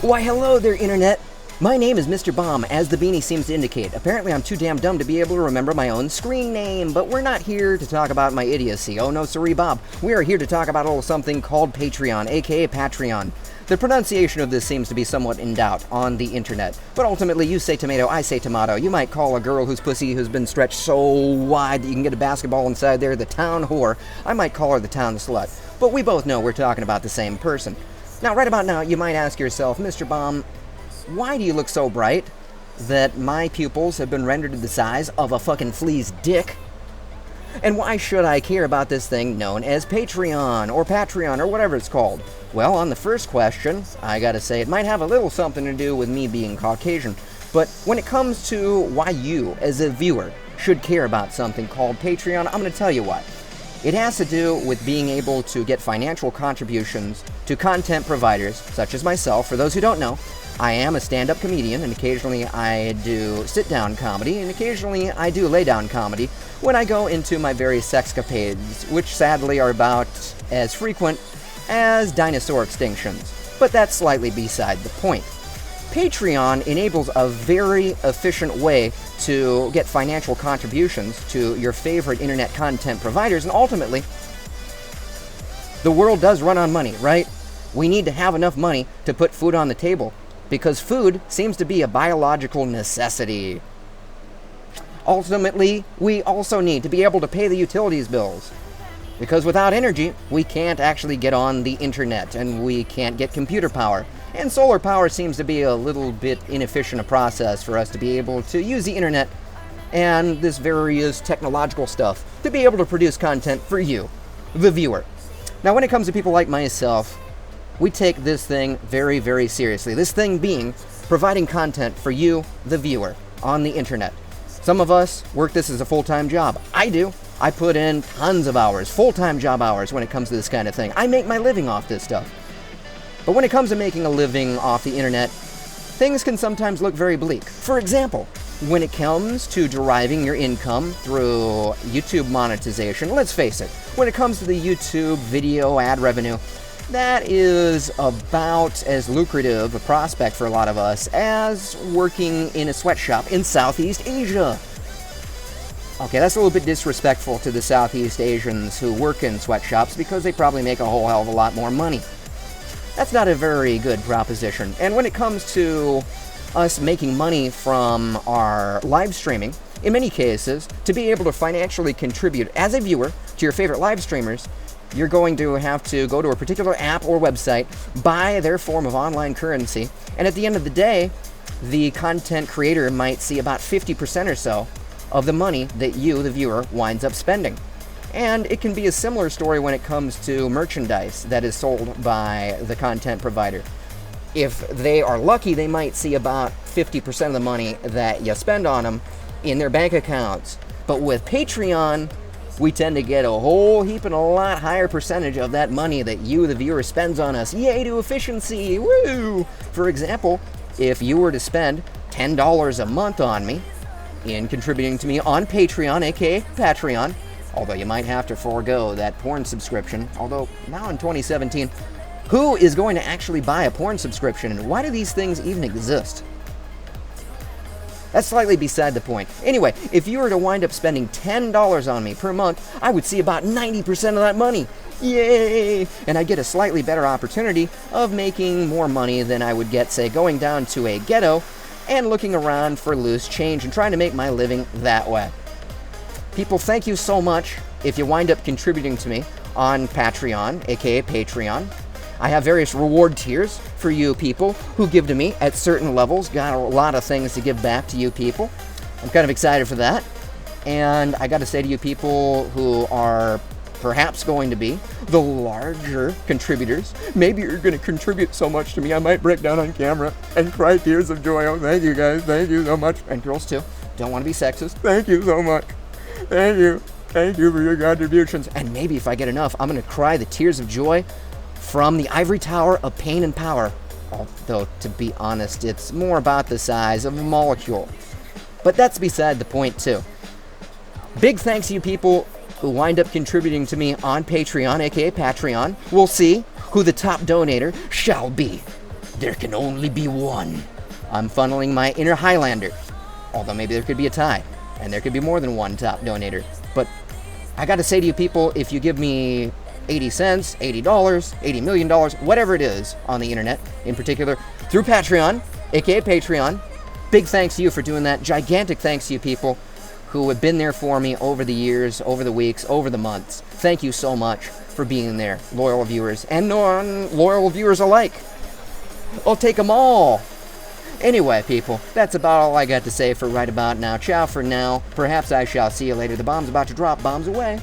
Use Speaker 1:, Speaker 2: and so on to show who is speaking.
Speaker 1: Why, hello there, Internet! My name is Mr. Bomb, as the beanie seems to indicate. Apparently I'm too damn dumb to be able to remember my own screen name, but we're not here to talk about my idiocy. Oh no, siree, Bob. We are here to talk about a little something called Patreon, aka Patreon. The pronunciation of this seems to be somewhat in doubt on the internet, but ultimately you say tomato, I say tomato. You might call a girl whose pussy has been stretched so wide that you can get a basketball inside there the town whore. I might call her the town slut, but we both know we're talking about the same person. Now, right about now, you might ask yourself, Mr. Bomb, why do you look so bright that my pupils have been rendered to the size of a fucking flea's dick? And why should I care about this thing known as Patreon or whatever it's called? Well, on the first question, I gotta say it might have a little something to do with me being Caucasian, but when it comes to why you, as a viewer, should care about something called Patreon, I'm gonna tell you why. It has to do with being able to get financial contributions to content providers, such as myself. For those who don't know, I am a stand-up comedian, and occasionally I do sit-down comedy, and occasionally I do lay-down comedy when I go into my various sexcapades, which sadly are about as frequent as dinosaur extinctions. But that's slightly beside the point. Patreon enables a very efficient way to get financial contributions to your favorite internet content providers, and ultimately, the world does run on money, right? We need to have enough money to put food on the table, because food seems to be a biological necessity. Ultimately, we also need to be able to pay the utilities bills, because without energy, we can't actually get on the internet, and we can't get computer power. And solar power seems to be a little bit inefficient a process for us to be able to use the internet and this various technological stuff to be able to produce content for you, the viewer. Now, when it comes to people like myself, we take this thing very, very seriously. This thing being providing content for you, the viewer, on the internet. Some of us work this as a full-time job. I do. I put in tons of hours, full-time job hours when it comes to this kind of thing. I make my living off this stuff. But when it comes to making a living off the internet, things can sometimes look very bleak. For example, when it comes to deriving your income through YouTube monetization, let's face it, when it comes to the YouTube video ad revenue, that is about as lucrative a prospect for a lot of us as working in a sweatshop in Southeast Asia. Okay, that's a little bit disrespectful to the Southeast Asians who work in sweatshops because they probably make a whole hell of a lot more money. That's not a very good proposition. And when it comes to us making money from our live streaming, in many cases, to be able to financially contribute as a viewer to your favorite live streamers, you're going to have to go to a particular app or website, buy their form of online currency, and at the end of the day, the content creator might see about 50% or so of the money that you, the viewer, winds up spending. And it can be a similar story when it comes to merchandise that is sold by the content provider. If they are lucky, they might see about 50% of the money that you spend on them in their bank accounts. But with Patreon, we tend to get a whole heap and a lot higher percentage of that money that you, the viewer, spends on us. Yay to efficiency! Woo! For example, if you were to spend $10 a month on me in contributing to me on Patreon, aka Patreon, although you might have to forego that porn subscription, although now in 2017, who is going to actually buy a porn subscription, and why do these things even exist? That's slightly beside the point. Anyway, if you were to wind up spending $10 on me per month, I would see about 90% of that money. Yay! And I'd get a slightly better opportunity of making more money than I would get, say, going down to a ghetto and looking around for loose change and trying to make my living that way. People, thank you so much if you wind up contributing to me on Patreon, aka Patreon. I have various reward tiers for you people who give to me at certain levels. Got a lot of things to give back to you people. I'm kind of excited for that. And I got to say to you people who are perhaps going to be the larger contributors, maybe you're going to contribute so much to me I might break down on camera and cry tears of joy. Oh, thank you guys. Thank you so much. And girls too. Don't want to be sexist. Thank you so much. Thank you. Thank you for your contributions. And maybe if I get enough, I'm going to cry the tears of joy from the ivory tower of pain and power. Although, to be honest, it's more about the size of a molecule. But that's beside the point, too. Big thanks to you people who wind up contributing to me on Patreon, aka Patreon. We'll see who the top donator shall be. there can only be one. I'm funneling my inner Highlander. Although maybe there could be a tie. And there could be more than one top donator. But I gotta say to you people, if you give me 80 cents, $80, $80 million, whatever it is on the internet, in particular, through Patreon, aka Patreon, big thanks to you for doing that. Gigantic thanks to you people who have been there for me over the years, over the weeks, over the months. Thank you so much for being there, loyal viewers and non-loyal viewers alike. I'll take them all. Anyway, people, that's about all I got to say for right about now. Ciao for now. Perhaps I shall see you later. The bomb's about to drop. Bombs away.